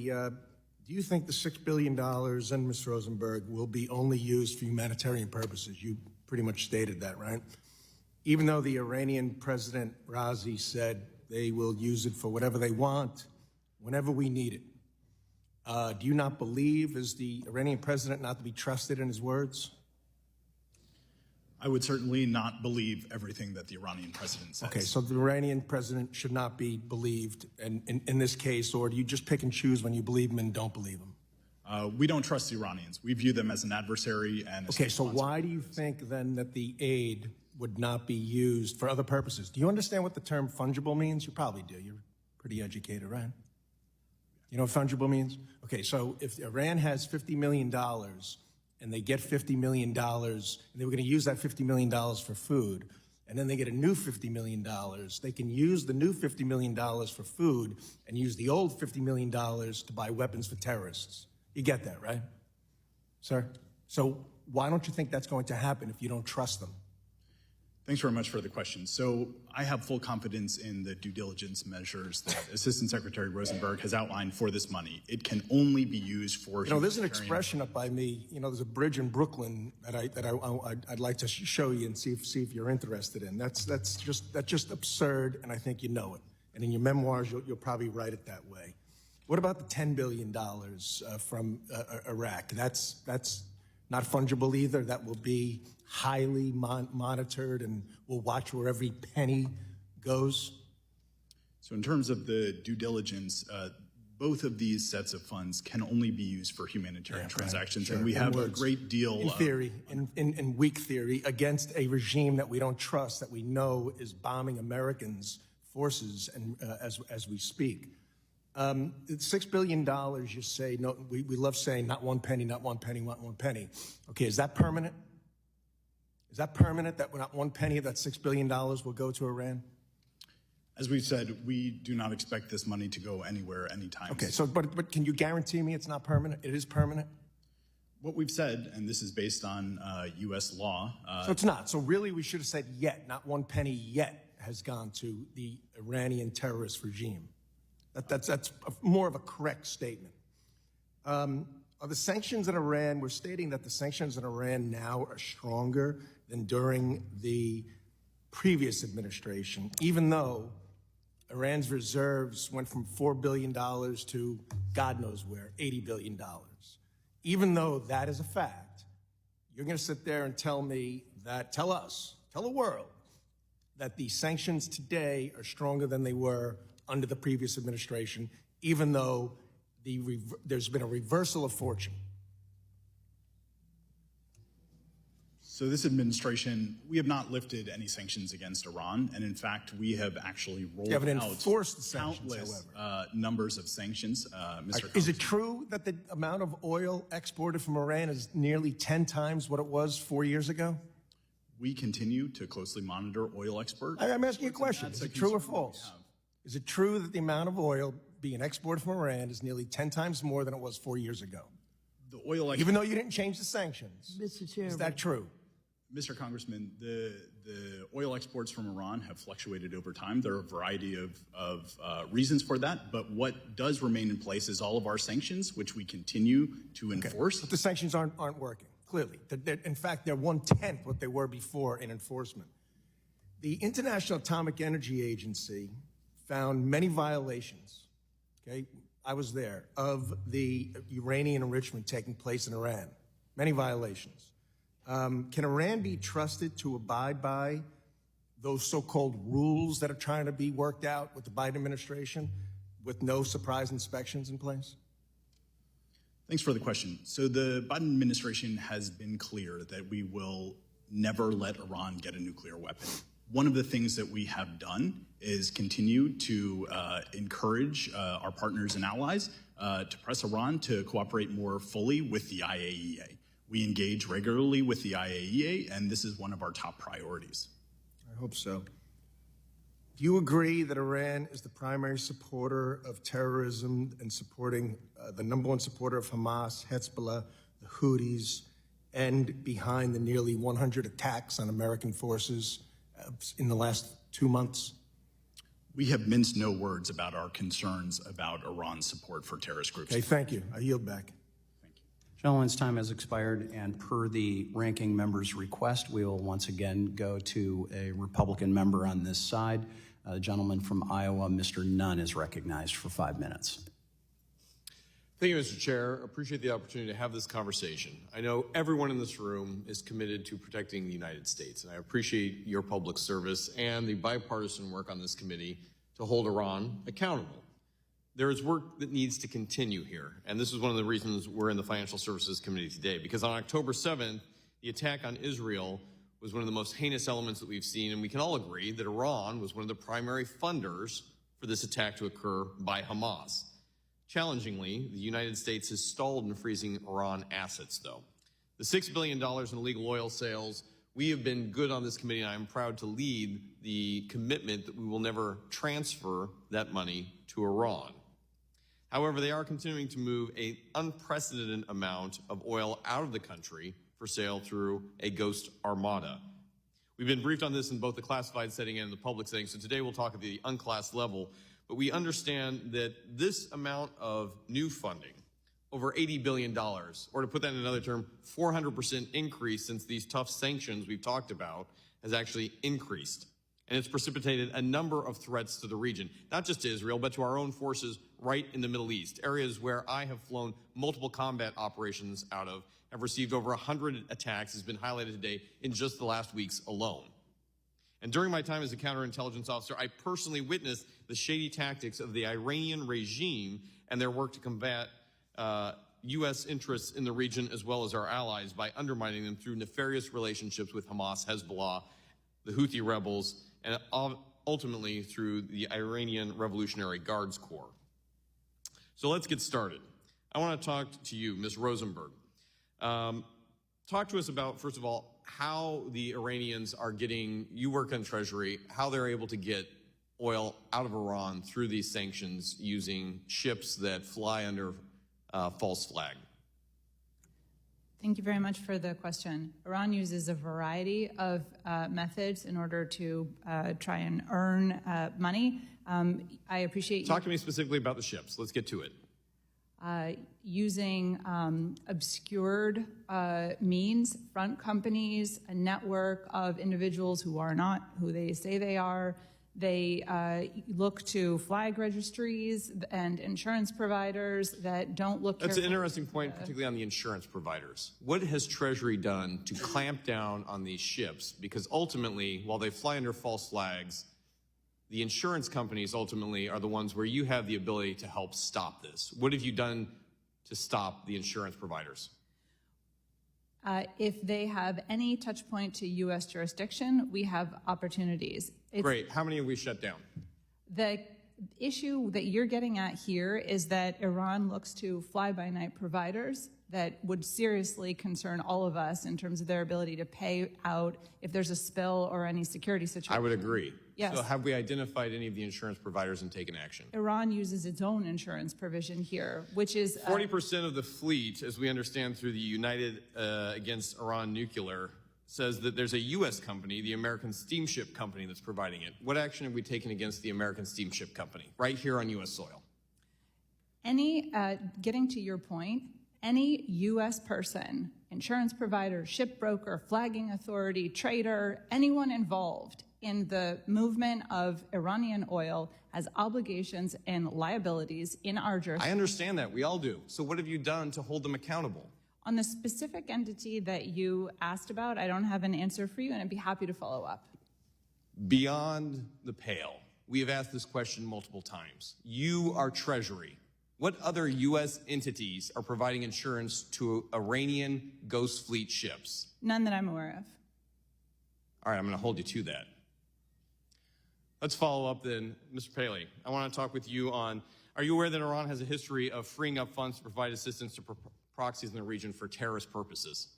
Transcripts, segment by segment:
do you think the $6 billion, and Ms. Rosenberg, will be only used for humanitarian purposes? You pretty much stated that, right? Even though the Iranian President Raisi said they will use it for whatever they want, whenever we need it. Do you not believe, is the Iranian president not to be trusted in his words? I would certainly not believe everything that the Iranian president says. Okay, so the Iranian president should not be believed in this case, or do you just pick and choose when you believe him and don't believe him? We don't trust the Iranians. We view them as an adversary. And okay, so why do you think then that the aid would not be used for other purposes? Do you understand what the term fungible means? You probably do. You're pretty educated, right? You know what fungible means? Okay, so if Iran has $50 million and they get $50 million, and they were going to use that $50 million for food, and then they get a new $50 million, they can use the new $50 million for food and use the old $50 million to buy weapons for terrorists. You get that, right, sir? So why don't you think that's going to happen if you don't trust them? Thanks very much for the question. So I have full confidence in the due diligence measures that Assistant Secretary Rosenberg has outlined for this money. It can only be used for. There's an expression up by me. There's a bridge in Brooklyn that I'd like to show you and see if you're interested in. That's just absurd, and I think you know it. And in your memoirs, you'll probably write it that way. What about the $10 billion from Iraq? That's not fungible either. That will be highly monitored, and we'll watch where every penny goes. So in terms of the due diligence, both of these sets of funds can only be used for humanitarian transactions. Sure. And we have a great deal in theory, in weak theory, against a regime that we don't trust, that we know is bombing Americans' forces and as we speak. $6 billion, you say, no, we love saying not one penny, not one penny, not one penny. Okay, is that permanent? Is that permanent, that not one penny of that $6 billion will go to Iran? As we've said, we do not expect this money to go anywhere anytime. Okay, so but can you guarantee me it's not permanent? It is permanent? What we've said, and this is based on U.S. law. So it's not. So really we should have said yet, not one penny yet has gone to the Iranian terrorist regime. That's more of a correct statement. Are the sanctions in Iran, we're stating that the sanctions in Iran now are stronger than during the previous administration, even though Iran's reserves went from $4 billion to God knows where, $80 billion. Even though that is a fact, you're going to sit there and tell me that, tell the world, that the sanctions today are stronger than they were under the previous administration, even though there's been a reversal of fortune. So this administration, we have not lifted any sanctions against Iran, and in fact, we have actually rolled out countless numbers of sanctions. Is it true that the amount of oil exported from Iran is nearly 10 times what it was 4 years ago? We continue to closely monitor oil exports. I'm asking you a question. Is it true or false? Is it true that the amount of oil being exported from Iran is nearly 10 times more than it was 4 years ago? The oil, even though you didn't change the sanctions. Mr. Chairman. Is that true? Mr. Congressman, the oil exports from Iran have fluctuated over time. There are a variety of reasons for that, but what does remain in place is all of our sanctions, which we continue to enforce. But the sanctions aren't working, clearly. In fact, they're 1/10 what they were before in enforcement. The International Atomic Energy Agency found many violations, okay, I was there, of the uranium enrichment taking place in Iran. Many violations. Can Iran be trusted to abide by those so-called rules that are trying to be worked out with the Biden administration with no surprise inspections in place? Thanks for the question. So the Biden administration has been clear that we will never let Iran get a nuclear weapon. One of the things that we have done is continue to encourage our partners and allies to press Iran to cooperate more fully with the IAEA. We engage regularly with the IAEA, and this is one of our top priorities. I hope so. Do you agree that Iran is the primary supporter of terrorism and supporting the #1 supporter of Hamas, Hezbollah, the Houthis, and behind the nearly 100 attacks on American forces in the last 2 months? We have minced no words about our concerns about Iran's support for terrorist groups. Okay, thank you. I yield back. Gentleman's time has expired, and per the ranking member's request, we will once again go to a Republican member on this side. The gentleman from Iowa, Mr. Nunn, is recognized for 5 minutes. Thank you, Mr. Chair. Appreciate the opportunity to have this conversation. I know everyone in this room is committed to protecting the United States, and I appreciate your public service and the bipartisan work on this committee to hold Iran accountable. There is work that needs to continue here, and this is one of the reasons we're in the Financial Services Committee today, because on October 7th, the attack on Israel was one of the most heinous elements that we've seen, and we can all agree that Iran was one of the primary funders for this attack to occur by Hamas. Challengingly, the United States has stalled in freezing Iran assets, though. The $6 billion in illegal oil sales, we have been good on this committee, and I'm proud to lead the commitment that we will never transfer that money to Iran. However, they are continuing to move an unprecedented amount of oil out of the country for sale through a ghost armada. We've been briefed on this in both the classified setting and the public setting, so today we'll talk at the unclassed level, but we understand that this amount of new funding, over $80 billion, or to put that in another term, 400% increase since these tough sanctions we've talked about, has actually increased. And it's precipitated a number of threats to the region, not just to Israel, but to our own forces right in the Middle East, areas where I have flown multiple combat operations out of, have received over 100 attacks, has been highlighted today in just the last weeks alone. And during my time as a counterintelligence officer, I personally witnessed the shady tactics of the Iranian regime and their work to combat U.S. interests in the region as well as our allies by undermining them through nefarious relationships with Hamas, Hezbollah, the Houthi rebels, and ultimately through the Iranian Revolutionary Guards Corps. So let's get started. I want to talk to you, Ms. Rosenberg. Talk to us about, first of all, how the Iranians are getting, you work on Treasury, how they're able to get oil out of Iran through these sanctions using ships that fly under false flag. Thank you very much for the question. Iran uses a variety of methods in order to try and earn money. I appreciate Talk to me specifically about the ships. Let's get to it. Using obscured means, front companies, a network of individuals who are not who they say they are. They look to flag registries and insurance providers that don't look That's an carefully. interesting point, particularly on the insurance providers. What has Treasury done to clamp down on these ships? Because ultimately, while they fly under false flags, the insurance companies ultimately are the ones where you have the ability to help stop this. What have you done to stop the insurance providers? If they have any touch point to U.S. jurisdiction, we have opportunities. Great. How many have we shut down? The issue that you're getting at here is that Iran looks to fly-by-night providers that would seriously concern all of us in terms of their ability to pay out if there's a spill or any security situation. I would agree. Yes. So have we identified any of the insurance providers and taken action? Iran uses its own insurance provision here, which is 40% of the fleet, as we understand through the United Against Iran Nuclear, says that there's a U.S. company, the American Steamship Company, that's providing it. What action have we taken against the American Steamship Company right here on U.S. soil? Getting to your point, any U.S. person, insurance provider, ship broker, flagging authority, trader, anyone involved in the movement of Iranian oil has obligations and liabilities in our jurisdiction. I understand that. We all do. So what have you done to hold them accountable? On the specific entity that you asked about, I don't have an answer for you, and I'd be happy to follow up. Beyond the pale, we have asked this question multiple times. You are Treasury. What other U.S. entities are providing insurance to Iranian Ghost Fleet ships? None that I'm aware of. All right, I'm going to hold you to that. Let's follow up then. Mr. Paley, I want to talk with you on, are you aware that Iran has a history of freeing up funds to provide assistance to proxies in the region for terrorist purposes?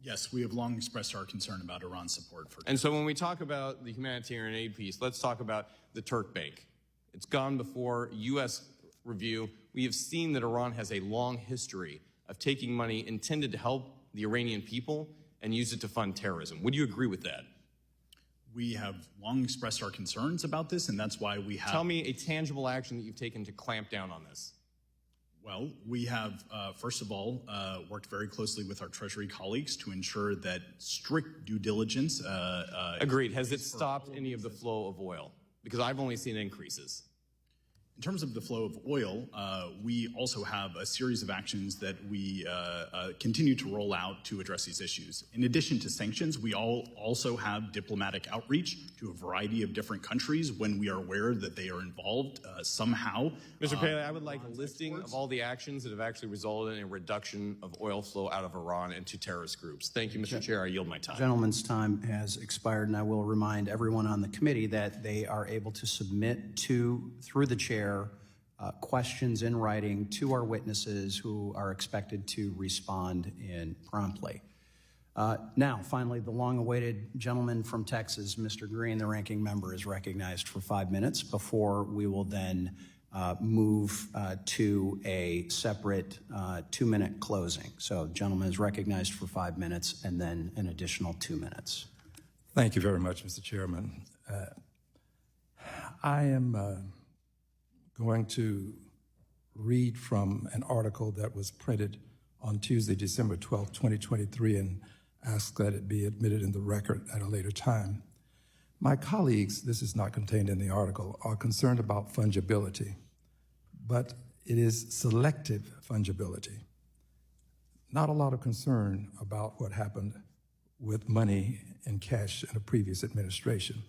Yes, we have long expressed our concern about Iran's support for. And so when we talk about the humanitarian aid piece, let's talk about the Turk Bank. It's gone before U.S. review. We have seen that Iran has a long history of taking money intended to help the Iranian people and use it to fund terrorism. Would you agree with that? We have long expressed our concerns about this, and that's why we have... Tell me a tangible action that you've taken to clamp down on this. Well, we have, first of all, worked very closely with our Treasury colleagues to ensure that strict due diligence... Agreed. Has it stopped any of the flow of oil? Because I've only seen increases. In terms of the flow of oil, we also have a series of actions that we continue to roll out to address these issues. In addition to sanctions, we also have diplomatic outreach to a variety of different countries when we are aware that they are involved somehow. Mr. Paley, I would like a listing of all the actions that have actually resulted in a reduction of oil flow out of Iran into terrorist groups. Thank you, Mr. Chair. I yield my time. Gentleman's time has expired, and I will remind everyone on the committee that they are able to submit through the chair questions in writing to our witnesses who are expected to respond in promptly. Now, finally, the long-awaited gentleman from Texas, Mr. Green, the ranking member, is recognized for 5 minutes before we will then move to a separate 2-minute closing. So, gentleman is recognized for 5 minutes and then an additional 2 minutes. Thank you very much, Mr. Chairman. I am going to read from an article that was printed on Tuesday, December 12, 2023, and ask that it be admitted in the record at a later time. My colleagues, this is not contained in the article, are concerned about fungibility, but it is selective fungibility. Not a lot of concern about what happened with money and cash in a previous administration.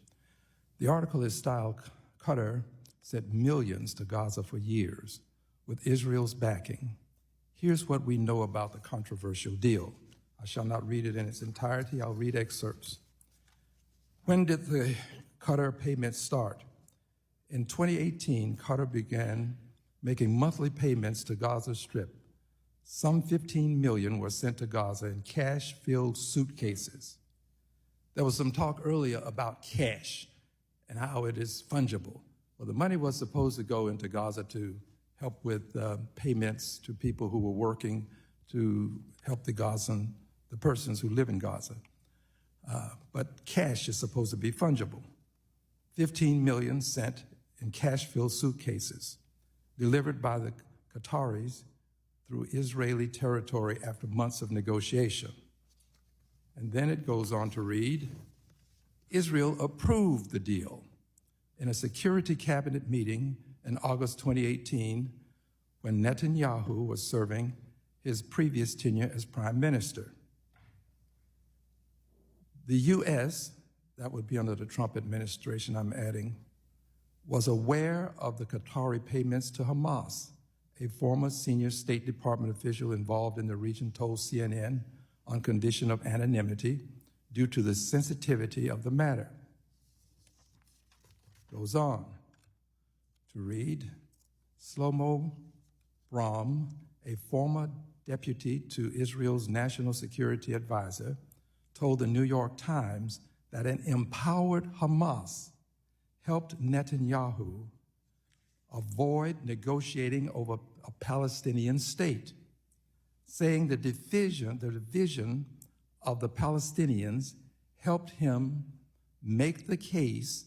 The article is styled, Qatar sent millions to Gaza for years with Israel's backing. Here's what we know about the controversial deal. I shall not read it in its entirety. I'll read excerpts. When did the Qatar payments start? In 2018, Qatar began making monthly payments to Gaza Strip. Some 15 million were sent to Gaza in cash-filled suitcases. There was some talk earlier about cash and how it is fungible. Well, the money was supposed to go into Gaza to help with payments to people who were working to help the persons who live in Gaza. But cash is supposed to be fungible. 15 million sent in cash-filled suitcases, delivered by the Qataris through Israeli territory after months of negotiation. And then it goes on to read, Israel approved the deal in a security cabinet meeting in August 2018 when Netanyahu was serving his previous tenure as prime minister. The U.S., that would be under the Trump administration I'm adding, was aware of the Qatari payments to Hamas. A former senior State Department official involved in the region told CNN on condition of anonymity due to the sensitivity of the matter. Goes on to read, Shlomo Brahm, a former deputy to Israel's national security advisor, told the New York Times that an empowered Hamas helped Netanyahu avoid negotiating over a Palestinian state, saying the division of the Palestinians helped him make the case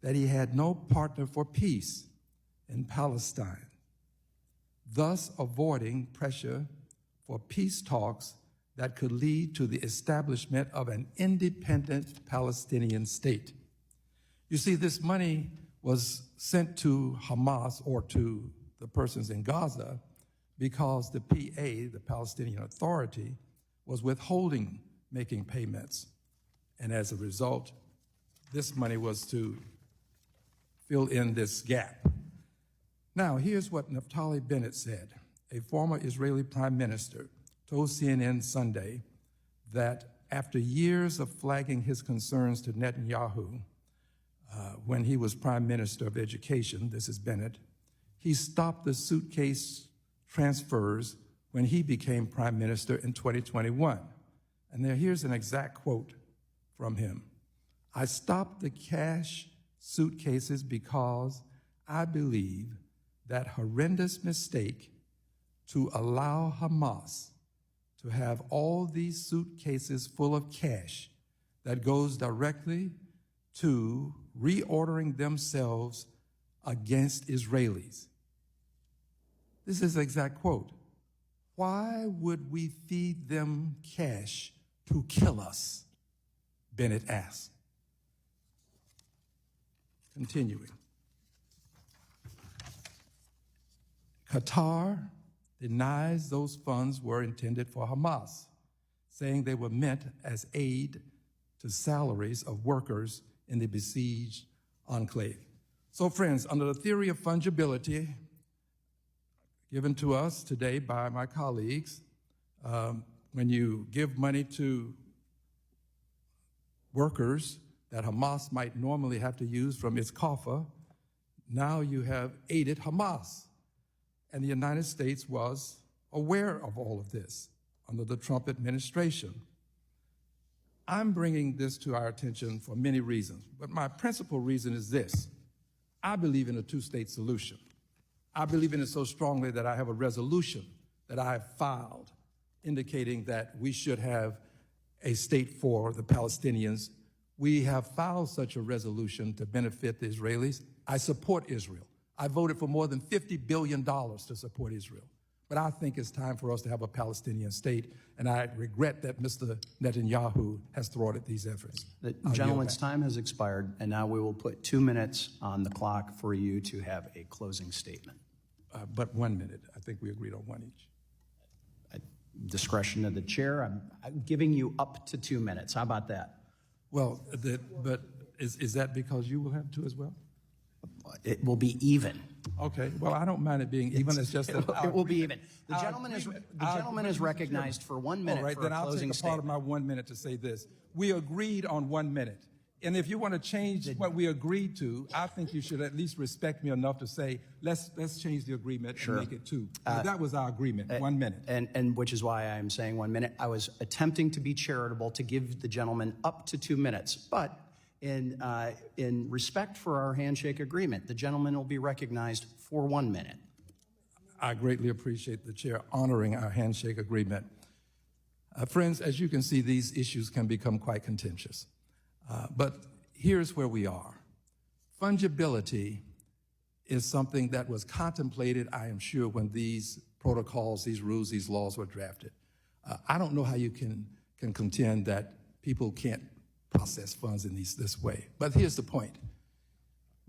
that he had no partner for peace in Palestine, thus avoiding pressure for peace talks that could lead to the establishment of an independent Palestinian state. You see, this money was sent to Hamas or to the persons in Gaza because the PA, the Palestinian Authority, was withholding making payments. And as a result, this money was to fill in this gap. Now, here's what Naftali Bennett said, a former Israeli prime minister, told CNN Sunday that after years of flagging his concerns to Netanyahu when he was prime minister of education, this is Bennett, he stopped the suitcase transfers when he became prime minister in 2021. And here's an exact quote from him. I stopped the cash suitcases because I believe that horrendous mistake to allow Hamas to have all these suitcases full of cash that goes directly to reordering themselves against Israelis. This is the exact quote. Why would we feed them cash to kill us? Bennett asked. Continuing. Qatar denies those funds were intended for Hamas, saying they were meant as aid to salaries of workers in the besieged enclave. So friends, under the theory of fungibility given to us today by my colleagues, when you give money to workers that Hamas might normally have to use from its coffers, now you have aided Hamas. And the United States was aware of all of this under the Trump administration. I'm bringing this to our attention for many reasons, but my principal reason is this. I believe in a two-state solution. I believe in it so strongly that I have a resolution that I have filed indicating that we should have a state for the Palestinians. We have filed such a resolution to benefit the Israelis. I support Israel. I voted for more than $50 billion to support Israel. But I think it's time for us to have a Palestinian state, and I regret that Mr. Netanyahu has thwarted these efforts. The gentleman's time has expired, and now we will put 2 minutes on the clock for you to have a closing statement. But 1 minute. I think we agreed on one each. Discretion of the chair. I'm giving you up to 2 minutes. How about that? Well, but is that because you will have two as well? It will be even. Okay. Well, I don't mind it being even. It's just that It will be even. The gentleman is recognized for 1 minute all right, for then a I'll closing take a part of statement. my 1 minute to say this. We agreed on 1 minute. And if you want to change what we agreed to, I think you should at least respect me enough to say, let's change the agreement and make it two. That was our agreement, 1 minute. And which is why I'm saying 1 minute. I was attempting to be charitable to give the gentleman up to 2 minutes, but in respect for our handshake agreement, the gentleman will be recognized for 1 minute. I greatly appreciate the chair honoring our handshake agreement. Friends, as you can see, these issues can become quite contentious. But here's where we are. Fungibility is something that was contemplated, I am sure, when these protocols, these rules, these laws were drafted. I don't know how you can contend that people can't process funds in this way. But here's the point.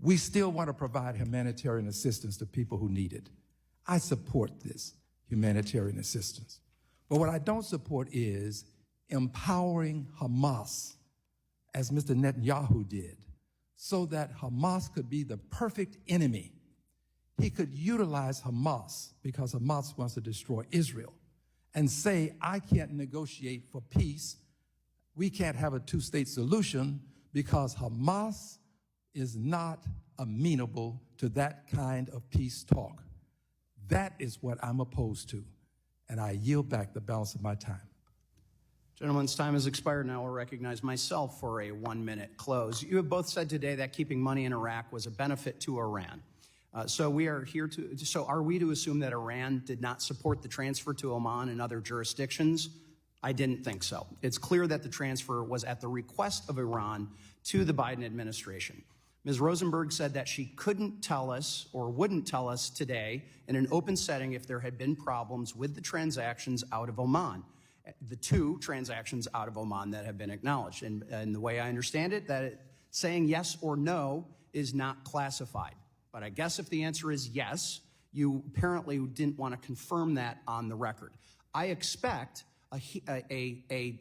We still want to provide humanitarian assistance to people who need it. I support this humanitarian assistance. But what I don't support is empowering Hamas, as Mr. Netanyahu did, so that Hamas could be the perfect enemy. He could utilize Hamas because Hamas wants to destroy Israel and say, I can't negotiate for peace. We can't have a two-state solution because Hamas is not amenable to that kind of peace talk. That is what I'm opposed to, and I yield back the balance of my time. Gentleman's time has expired. Now I'll recognize myself for a 1 minute close. You have both said today that keeping money in Iraq was a benefit to Iran. So are we to assume that Iran did not support the transfer to Oman and other jurisdictions? I didn't think so. It's clear that the transfer was at the request of Iran to the Biden administration. Ms. Rosenberg said that she couldn't tell us or wouldn't tell us today in an open setting if there had been problems with the transactions out of Oman. The two transactions out of Oman that have been acknowledged. And the way I understand it, saying yes or no is not classified. But I guess if the answer is yes, you apparently didn't want to confirm that on the record. I expect a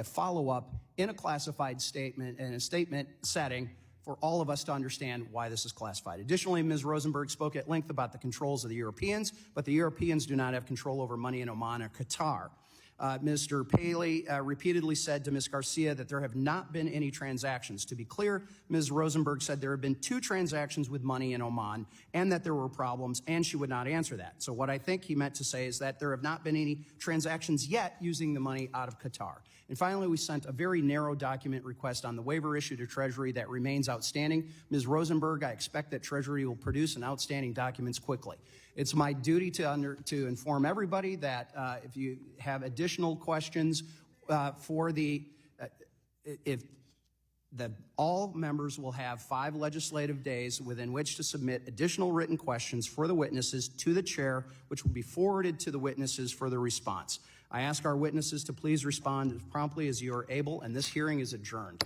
follow-up in a classified statement, in a statement setting, for all of us to understand why this is classified. Additionally, Ms. Rosenberg spoke at length about the controls of the Europeans, but the Europeans do not have control over money in Oman or Qatar. Mr. Paley repeatedly said to Ms. Garcia that there have not been any transactions. To be clear, Ms. Rosenberg said there have been 2 transactions with money in Oman and that there were problems, and she would not answer that. So what I think he meant to say is that there have not been any transactions yet using the money out of Qatar. And finally, we sent a very narrow document request on the waiver issue to Treasury that remains outstanding. Ms. Rosenberg, I expect that Treasury will produce an outstanding documents quickly. It's my duty to inform everybody that if you have additional questions if that all members will have 5 legislative days within which to submit additional written questions for the witnesses to the chair, which will be forwarded to the witnesses for the response. I ask our witnesses to please respond as promptly as you are able, and this hearing is adjourned.